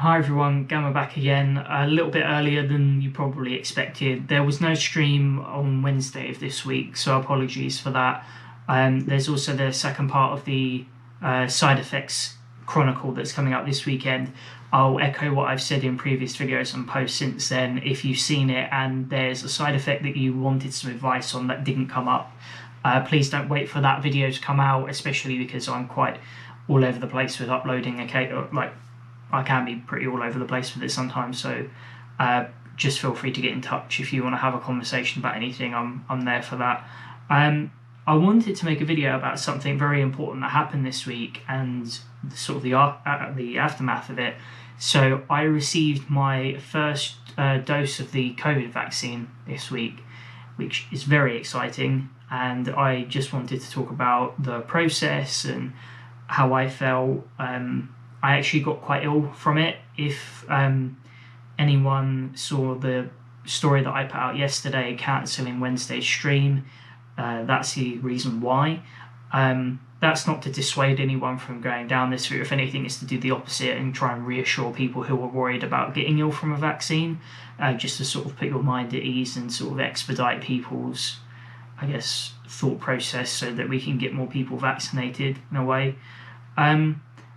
Hi everyone, Gamma back again. A little bit earlier than you probably expected. There was no stream on Wednesday of this week, so apologies for that. There's also the second part of the side effects chronicle that's coming up this weekend. I'll echo what I've said in previous videos and posts since then. If you've seen it and there's a side effect that you wanted some advice on that didn't come up, please don't wait for that video to come out, especially because I'm quite all over the place with uploading. I can be pretty all over the place with it sometimes, so just feel free to get in touch if you want to have a conversation about anything. I'm there for that. I wanted to make a video about something very important that happened this week and sort of the aftermath of it. So I received my first dose of the COVID vaccine this week, which is very exciting, and I just wanted to talk about the process and how I felt. I actually got quite ill from it. If anyone saw the story that I put out yesterday cancelling Wednesday's stream, that's the reason why. That's not to dissuade anyone from going down this route. If anything, it's to do the opposite and try and reassure people who are worried about getting ill from a vaccine, just to sort of put your mind at ease and sort of expedite people's, I guess, thought process so that we can get more people vaccinated in a way.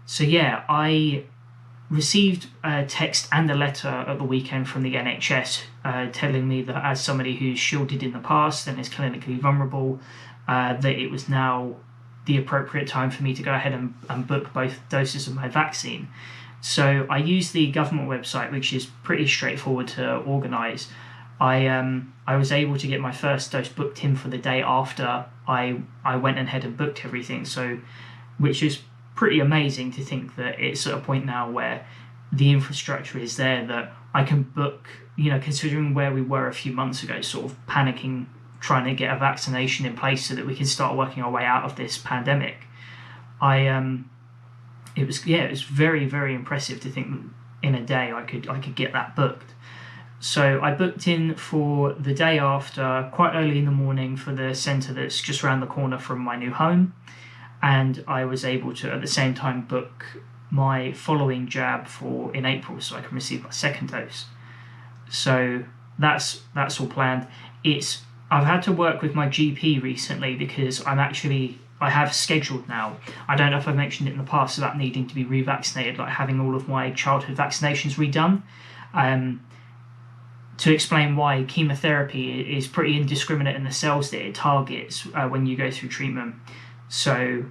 So yeah, I received a text and a letter at the weekend from the NHS telling me that as somebody who's shielded in the past and is clinically vulnerable, that it was now the appropriate time for me to go ahead and book both doses of my vaccine. So I used the government website, which is pretty straightforward to organise. I was able to get my first dose booked in for the day after I went ahead and booked everything, so which is pretty amazing to think that it's at a point now where the infrastructure is there that I can book, considering where we were a few months ago, sort of panicking, trying to get a vaccination in place so that we can start working our way out of this pandemic. It was very, very impressive to think that in a day I could get that booked. So I booked in for the day after, quite early in the morning, for the centre that's just around the corner from my new home. And I was able to, at the same time, book my following jab in April, so I can receive my second dose. So that's all planned. I've had to work with my GP recently because I have scheduled now. I don't know if I've mentioned it in the past about needing to be revaccinated, like having all of my childhood vaccinations redone. To explain why, chemotherapy is pretty indiscriminate in the cells that it targets when you go through treatment. So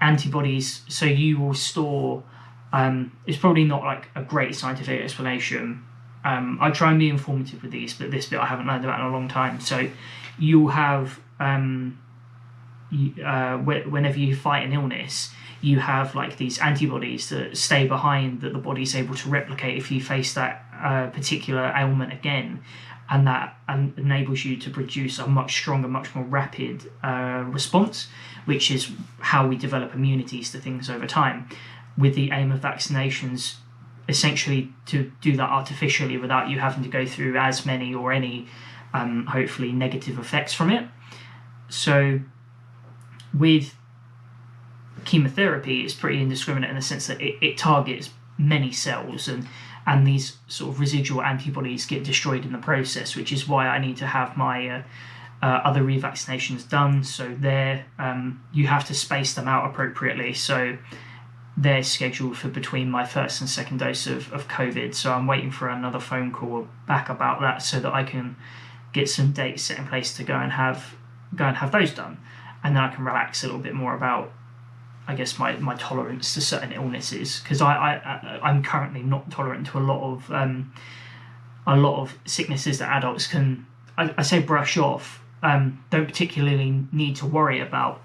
antibodies, so you will store, it's probably not like a great scientific explanation. I try and be informative with these, but this bit I haven't learned about in a long time. So you'll have, whenever you fight an illness, you have like these antibodies that stay behind that the body's able to replicate if you face that particular ailment again. And that enables you to produce a much stronger, much more rapid response, which is how we develop immunities to things over time, with the aim of vaccinations essentially to do that artificially without you having to go through as many or any, hopefully, negative effects from it. So with chemotherapy, it's pretty indiscriminate in the sense that it targets many cells, and these sort of residual antibodies get destroyed in the process, which is why I need to have my other revaccinations done. So you have to space them out appropriately. So they're scheduled for between my first and second dose of COVID. So I'm waiting for another phone call back about that so that I can get some dates set in place to go and have those done. And then I can relax a little bit more about, I guess, my tolerance to certain illnesses, because I'm currently not tolerant to a lot of sicknesses that adults can, I say, brush off, don't particularly need to worry about.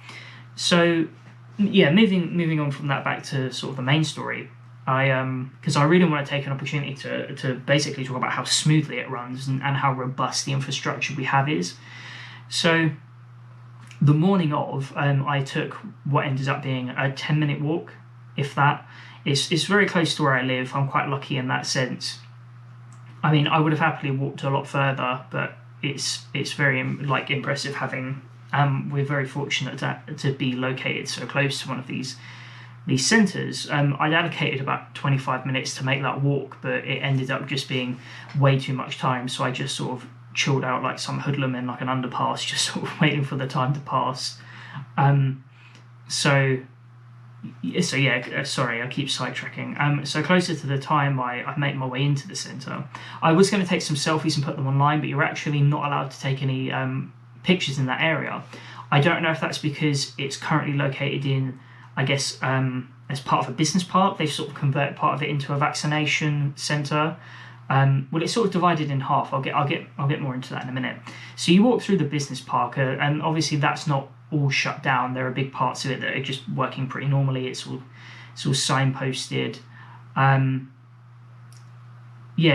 So yeah, moving on from that back to sort of the main story, because I really want to take an opportunity to basically talk about how smoothly it runs and how robust the infrastructure we have is. So the morning of, I took what ended up being a 10-minute walk, if that. It's very close to where I live. I'm quite lucky in that sense. I mean, I would have happily walked a lot further, but it's very impressive having. We're very fortunate to be located so close to one of these these centres. I'd allocated about 25 minutes to make that walk, but it ended up just being way too much time. So I just sort of chilled out like some hoodlum in like an underpass, just sort of waiting for the time to pass. Sorry, I keep sidetracking. So closer to the time I made my way into the centre, I was going to take some selfies and put them online, but you're actually not allowed to take any pictures in that area. I don't know if that's because it's currently located in, I guess, as part of a business park. They've sort of converted part of it into a vaccination centre. Well, it's sort of divided in half. I'll get more into that in a minute. So you walk through the business park, and obviously that's not all shut down. There are big parts of it that are just working pretty normally. It's all signposted.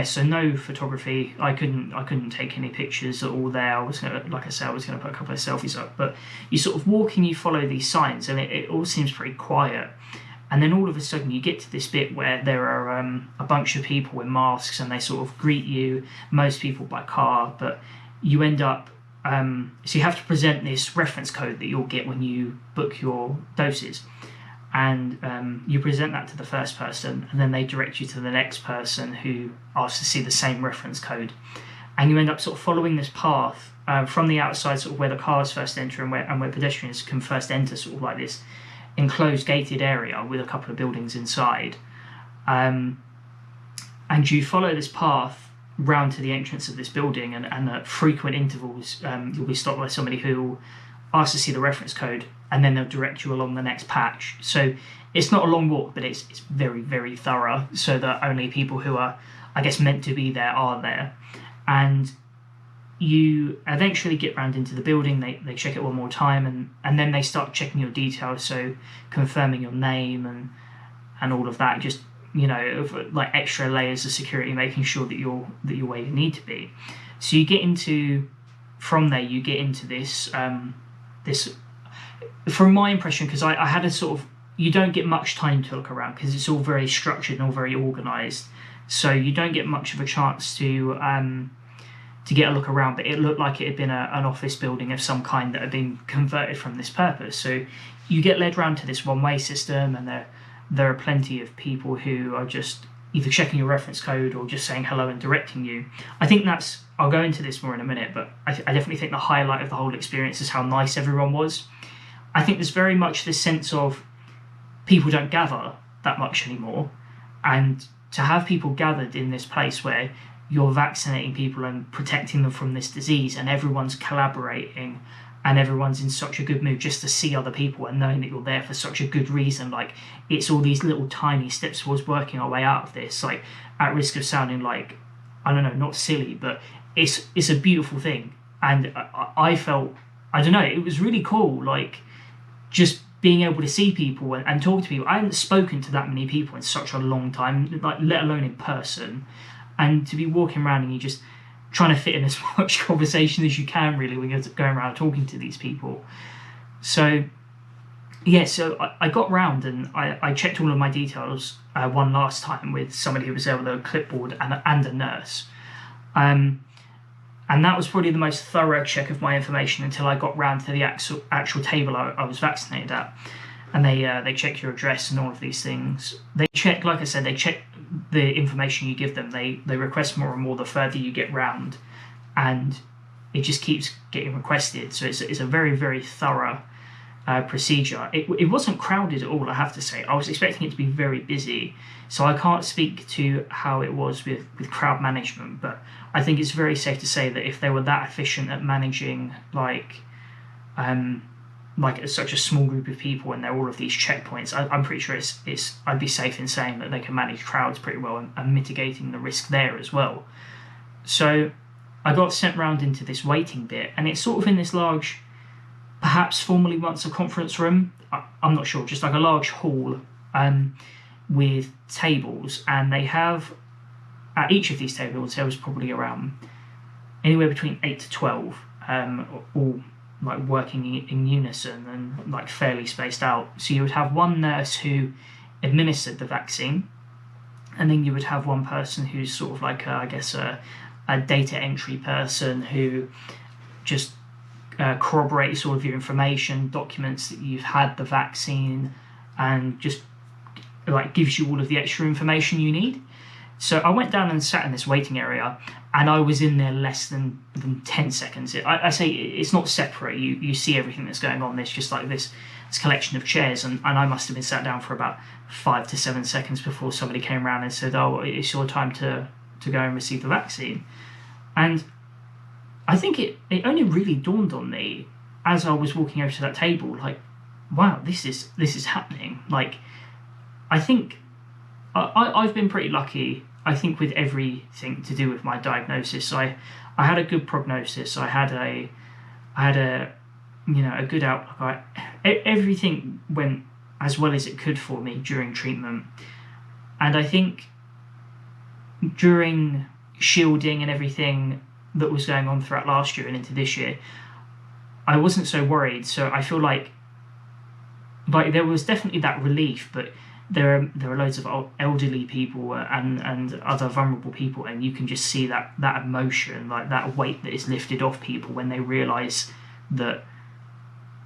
So no photography. I couldn't take any pictures at all there. I was gonna put a couple of selfies up. But you sort of walk and you follow these signs, and it all seems pretty quiet. And then all of a sudden you get to this bit where there are a bunch of people in masks, and they sort of greet you, most people by car, but you end up, so you have to present this reference code that you'll get when you book your doses. And you present that to the first person, and then they direct you to the next person who asks to see the same reference code. And you end up sort of following this path from the outside, sort of where the cars first enter and where pedestrians can first enter, sort of like this enclosed gated area with a couple of buildings inside, and you follow this path round to the entrance of this building, and at frequent intervals you'll be stopped by somebody who asks to see the reference code, and then they'll direct you along the next patch. So it's not a long walk, but it's very, very thorough, so that only people who are, I guess, meant to be there are there. And you eventually get round into the building. They check it one more time, and then they start checking your details, so confirming your name and all of that, just, you know, like extra layers of security, making sure that you're where you need to be. So you get into this from my impression, because I had a sort of, you don't get much time to look around because it's all very structured and all very organised, so you don't get much of a chance to get a look around, but it looked like it had been an office building of some kind that had been converted from this purpose. So you get led round to this one-way system, and there are plenty of people who are just either checking your reference code or just saying hello and directing you. I think I'll go into this more in a minute, but I definitely think the highlight of the whole experience is how nice everyone was. I think there's very much this sense of people don't gather that much anymore, and to have people gathered in this place where you're vaccinating people and protecting them from this disease, and everyone's collaborating and everyone's in such a good mood just to see other people and knowing that you're there for such a good reason. Like, it's all these little tiny steps towards working our way out of this, like, at risk of sounding like, I don't know, not silly, but it's a beautiful thing. And I felt, I don't know, it was really cool, like, just being able to see people and talk to people. I hadn't spoken to that many people in such a long time, like, let alone in person. And to be walking around and you're just trying to fit in as much conversation as you can, really, when you're going around talking to these people. So I got round and I checked all of my details one last time with somebody who was there with a clipboard and a nurse. And that was probably the most thorough check of my information until I got round to the actual table I was vaccinated at. And they check your address and all of these things. They check, like I said, they check the information you give them. They request more and more the further you get round, and it just keeps getting requested. So it's a very, very thorough procedure. It wasn't crowded at all, I have to say. I was expecting it to be very busy, so I can't speak to how it was with crowd management, but I think it's very safe to say that if they were that efficient at managing like such a small group of people and there are all of these checkpoints, I'm pretty sure I'd be safe in saying that they can manage crowds pretty well and mitigating the risk there as well. So I got sent round into this waiting bit, and it's sort of in this large, perhaps formerly once a conference room, I'm not sure, just like a large hall with tables, and they have, at each of these tables there was probably around anywhere between 8 to 12, all like working in unison and like fairly spaced out. So you would have one nurse who administered the vaccine, and then you would have one person who's sort of like a data entry person who just corroborates all of your information, documents that you've had the vaccine, and just like gives you all of the extra information you need. So I went down and sat in this waiting area, and I was in there less than 10 seconds. I say it's not separate. You see everything that's going on. There's just like this collection of chairs, and I must have been sat down for about 5 to 7 seconds before somebody came around and said, "Oh, it's your time to go and receive the vaccine." And I think it only really dawned on me as I was walking over to that table, like, wow, this is happening. Like, I think I've been pretty lucky, I think, with everything to do with my diagnosis. I had a good prognosis. I had a a good outlook. Everything went as well as it could for me during treatment. And I think during shielding and everything that was going on throughout last year and into this year, I wasn't so worried. So I feel like there was definitely that relief, but there are loads of elderly people and other vulnerable people, and you can just see that emotion, like that weight that is lifted off people when they realise that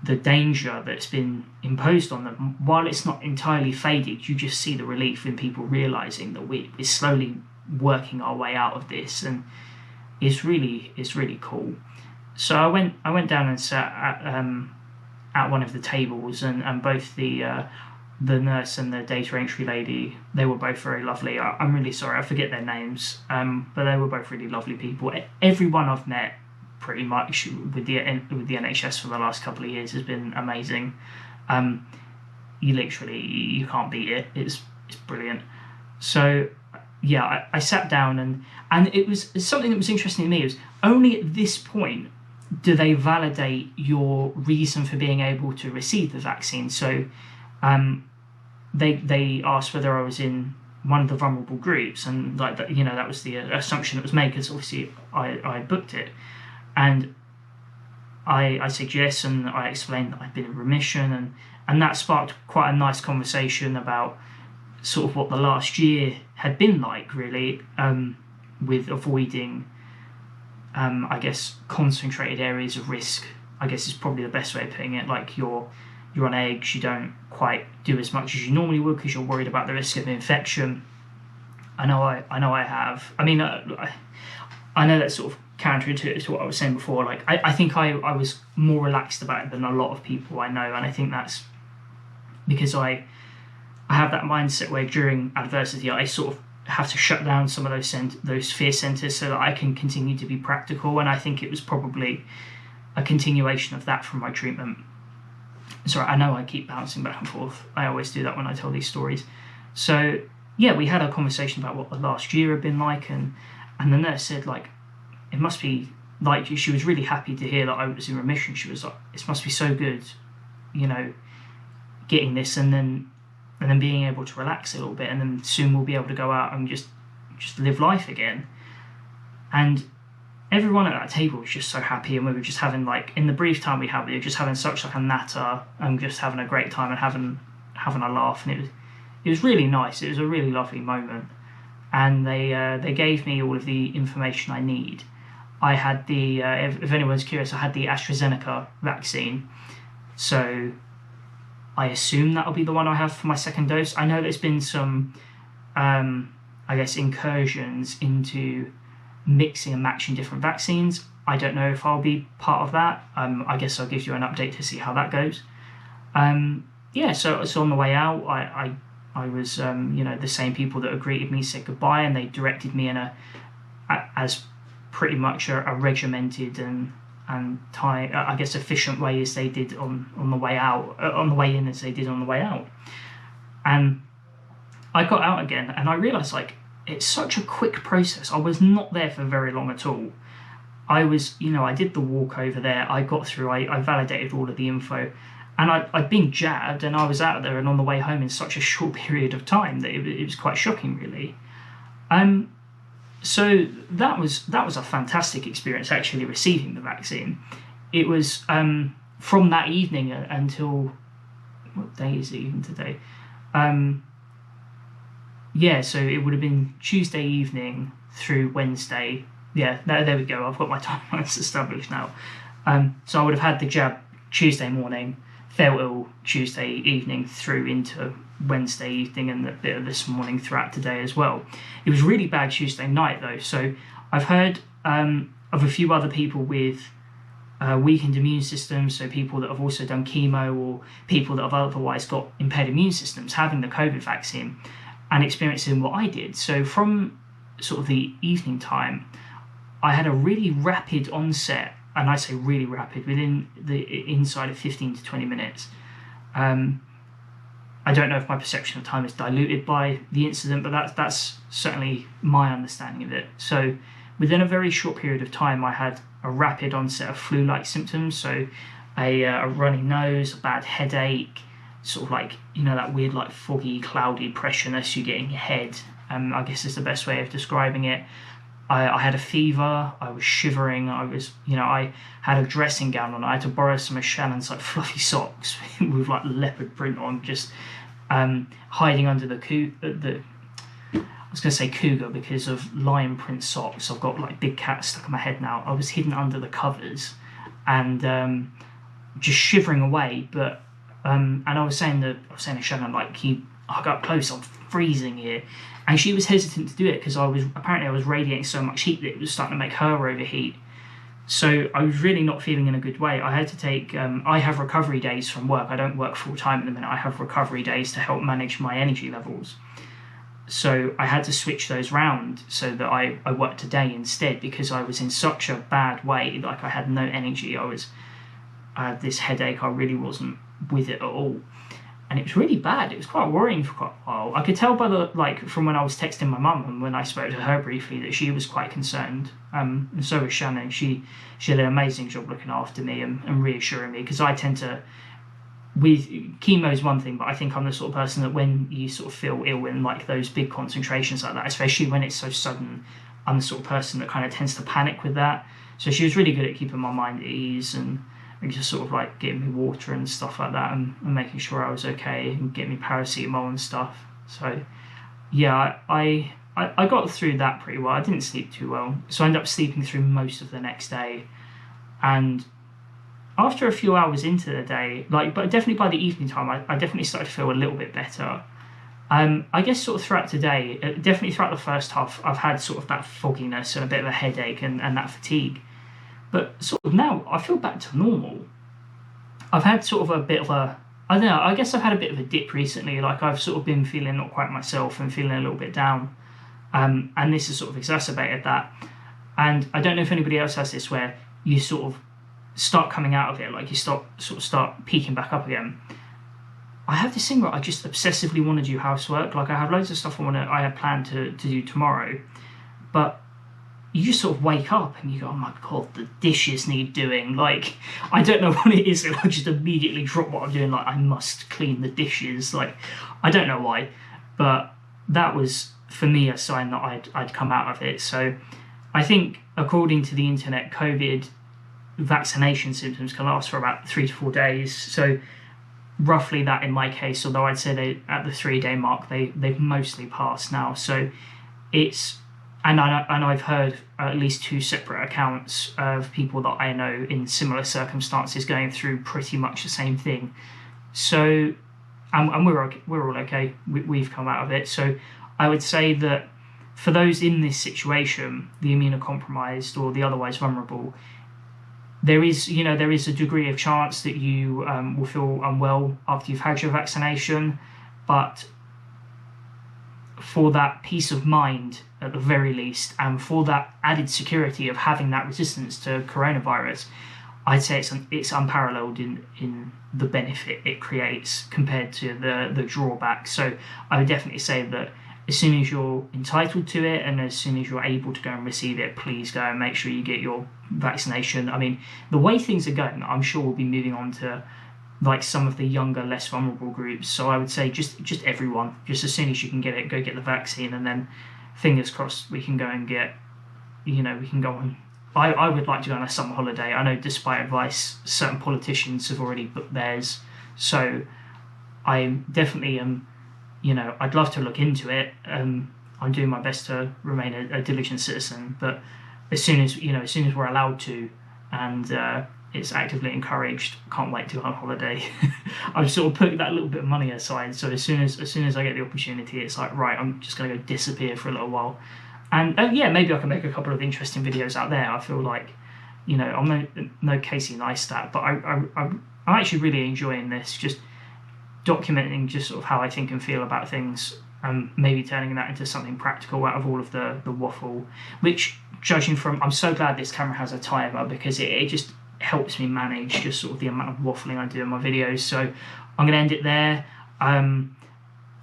the danger that's been imposed on them, while it's not entirely faded, you just see the relief in people realising that we're slowly working our way out of this, and it's really cool. So I went down and sat at one of the tables, and both the nurse and the data entry lady, they were both very lovely. I'm really sorry, I forget their names, but they were both really lovely people. Everyone I've met pretty much with the NHS for the last couple of years has been amazing. You can't beat it. It's brilliant. So yeah, I sat down, and it was something that was interesting to me. It was only at this point do they validate your reason for being able to receive the vaccine. So they asked whether I was in one of the vulnerable groups, and like that, that was the assumption that was made, because obviously I booked it, and I said yes, and I explained that I'd been in remission, and that sparked quite a nice conversation about sort of what the last year had been like, really, with avoiding I guess concentrated areas of risk, I guess is probably the best way of putting it. Like you're on eggs, you don't quite do as much as you normally would because you're worried about the risk of infection. I know I have. I mean, I know that's sort of counterintuitive to what I was saying before. Like I think I was more relaxed about it than a lot of people I know, and I think that's because I have that mindset where during adversity I sort of have to shut down some of those fear centers so that I can continue to be practical, and I think it was probably a continuation of that from my treatment. Sorry, I know I keep bouncing back and forth. I always do that when I tell these stories. So yeah, we had a conversation about what the last year had been like, and the nurse said, like, it must be like, she was really happy to hear that I was in remission. She was like, it must be so good, getting this and then being able to relax a little bit, and then soon we'll be able to go out and just live life again. And everyone at that table was just so happy, and we were just having, like, in the brief time we had, we were just having such like a natter and just having a great time and having a laugh, and it was really nice. It was a really lovely moment, and they gave me all of the information I need. I had the if anyone's curious, I had the AstraZeneca vaccine, so I assume that'll be the one I have for my second dose. I know there's been some, I guess, incursions into mixing and matching different vaccines. I don't know if I'll be part of that. I guess I'll give you an update to see how that goes. So on the way out, I was, the same people that had greeted me said goodbye, and they directed me in as pretty much a regimented and I guess efficient way as they did on the way out, on the way in as they did on the way out. And I got out again, and I realised, like, it's such a quick process. I was not there for very long at all. I was, I did the walk over there, I got through, I validated all of the info, and I'd been jabbed, and I was out there and on the way home in such a short period of time that it was quite shocking, really. So that was a fantastic experience, actually receiving the vaccine. It was from that evening until, what day is it even today? So it would have been Tuesday evening through Wednesday. Yeah, there we go. I've got my timelines established now. So I would have had the jab Tuesday morning, felt ill Tuesday evening through into Wednesday evening and a bit of this morning throughout today as well. It was really bad Tuesday night though. So I've heard of a few other people with weakened immune systems, so people that have also done chemo or people that have otherwise got impaired immune systems having the COVID vaccine and experiencing what I did. So from sort of the evening time, I had a really rapid onset, and I say really rapid, within the inside of 15 to 20 minutes. I don't know if my perception of time is diluted by the incident, but that's certainly my understanding of it. So within a very short period of time, I had a rapid onset of flu-like symptoms, so a runny nose, a bad headache, sort of like, that weird like foggy, cloudy impressioness you get in your head. I guess is the best way of describing it. I had a fever, I was shivering, I had a dressing gown on. I had to borrow some of Shannon's like fluffy socks with like leopard print on, just hiding under I was going to say cougar because of lion print socks. I've got like big cats stuck in my head now. I was hidden under the covers and just shivering away. But and I was saying to Shannon, like, I got up close, I'm freezing here. And she was hesitant to do it because I was radiating so much heat that it was starting to make her overheat. So I was really not feeling in a good way. I had to take, I have recovery days from work. I don't work full time at the minute. I have recovery days to help manage my energy levels. So I had to switch those round so that I worked today instead because I was in such a bad way. Like I had no energy. I had this headache. I really wasn't with it at all. And it was really bad. It was quite worrying for quite a while. I could tell from when I was texting my mum and when I spoke to her briefly that she was quite concerned. And so was Shannon. She did an amazing job looking after me and reassuring me, because I tend to, with chemo is one thing, but I think I'm the sort of person that when you sort of feel ill in like those big concentrations like that, especially when it's so sudden, I'm the sort of person that kind of tends to panic with that. So she was really good at keeping my mind at ease and just sort of like getting me water and stuff like that and making sure I was okay and getting me paracetamol and stuff. So yeah, I got through that pretty well. I didn't sleep too well, so I ended up sleeping through most of the next day. And after a few hours into the day, but definitely by the evening time, I definitely started to feel a little bit better. I guess sort of throughout today, definitely throughout the first half, I've had sort of that fogginess and a bit of a headache and that fatigue. But sort of now, I feel back to normal. I've had sort of a bit of I don't know, I guess I've had a bit of a dip recently. Like I've sort of been feeling not quite myself and feeling a little bit down. And this has sort of exacerbated that. And I don't know if anybody else has this, where you sort of start coming out of it, like you start peaking back up again. I have this thing where I just obsessively want to do housework. Like I have loads of stuff I have planned to do tomorrow. But you just sort of wake up and you go, oh my God, the dishes need doing. Like, I don't know what it is, and I just immediately drop what I'm doing. Like, I must clean the dishes. Like, I don't know why, but that was, for me, a sign that I'd come out of it. So I think, according to the internet, COVID vaccination symptoms can last for about 3 to 4 days. So roughly that in my case, although I'd say at the 3-day mark, they've mostly passed now. So it's, and I've heard at least 2 separate accounts of people that I know in similar circumstances going through pretty much the same thing. So, and we're all okay. We've come out of it. So I would say that for those in this situation, the immunocompromised or the otherwise vulnerable, there is a degree of chance that you will feel unwell after you've had your vaccination, but for that peace of mind at the very least, and for that added security of having that resistance to coronavirus, I'd say it's unparalleled in the benefit it creates compared to the drawback. So I would definitely say that as soon as you're entitled to it and as soon as you're able to go and receive it, please go and make sure you get your vaccination. I mean, the way things are going, I'm sure we'll be moving on to like some of the younger, less vulnerable groups. So I would say just everyone, just as soon as you can get it, go get the vaccine, and then fingers crossed we can go and get, we can go on. I would like to go on a summer holiday. I know, despite advice, certain politicians have already booked theirs. So I definitely am, I'd love to look into it. I'm doing my best to remain a diligent citizen, but as soon as we're allowed to, and it's actively encouraged. Can't wait to go on holiday. I've sort of put that little bit of money aside, so as soon as I get the opportunity, it's like, right, I'm just going to go disappear for a little while. And yeah, maybe I can make a couple of interesting videos out there. I feel like, I'm no Casey Neistat, but I'm actually really enjoying this, just documenting just sort of how I think and feel about things, and maybe turning that into something practical out of all of the waffle, which, judging from, I'm so glad this camera has a timer, because it just helps me manage just sort of the amount of waffling I do in my videos. So I'm going to end it there.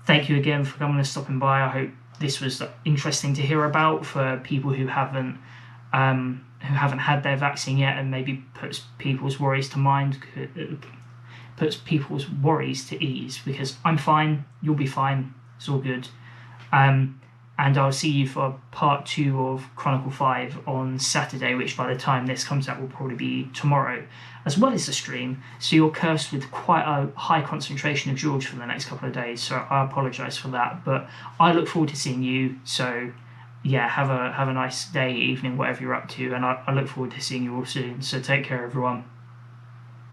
Thank you again for coming and stopping by. I hope this was interesting to hear about for people who haven't had their vaccine yet, and maybe puts people's worries to ease, because I'm fine, you'll be fine, it's all good. And I'll see you for part 2 of Chronicle 5 on Saturday, which by the time this comes out will probably be tomorrow, as well as the stream. So you're cursed with quite a high concentration of George for the next couple of days, so I apologise for that. But I look forward to seeing you, so yeah, have a nice day, evening, whatever you're up to, and I look forward to seeing you all soon. So take care, everyone.